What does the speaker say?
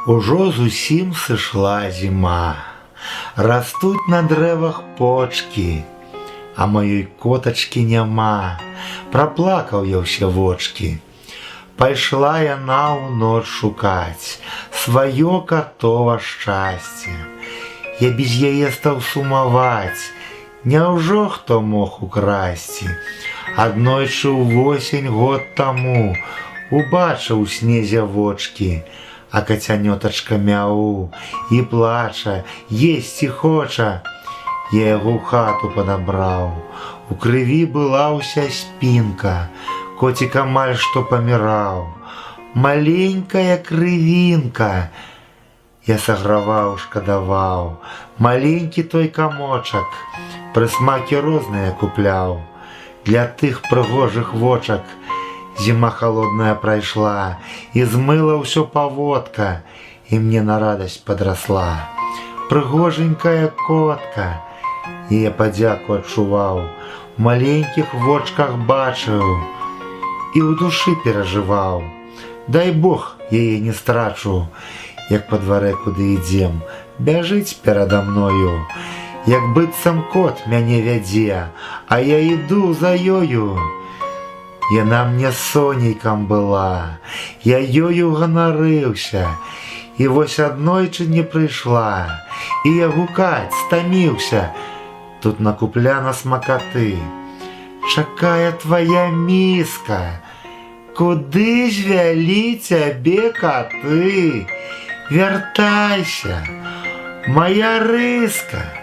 Ужо зусім сышла зіма, растуць на дрэвах почкі, а маёй котачкі няма. Праплакаў я ўсе вочкі. Пайшла яна ў ноч шукаць сваё катова шчасце. Я без яе стаў сумаваць, няўжо хто мог украсці? Аднойчы ўвосень год таму убачыў у снезе вочкі, а кацянётачка мяу і плача, есці хоча. Я яго ў хату падабраў, у крыві была ўся спінка, коцік амаль што паміраў. Маленькая крывінка. Я саграваў, шкадаваў, маленькі той камочак, прысмакі розныя купляў. Для тых прыгожых вочак зіма халодная прайшла, і змыла ўсё паводка, і мне на радасць падрасла. Прыгоженькая котка, і я падзяку адчуваў, у маленькіх вочках бачыў і ў душы перажываў. Дай Бог, яе не страчу, як па дварэ куды ідзем, бяжыць перада мною, як быццам кот мяне вядзе, а я іду за ёю. Яна мне сонейкам была, я ёю ганарыўся, і вось аднойчы не прыйшла, і я гукаць стаміўся. Тут накупляна смакаты. Чакае твая міска, куды звялі цябе каты? Вяртайся, моя рыска.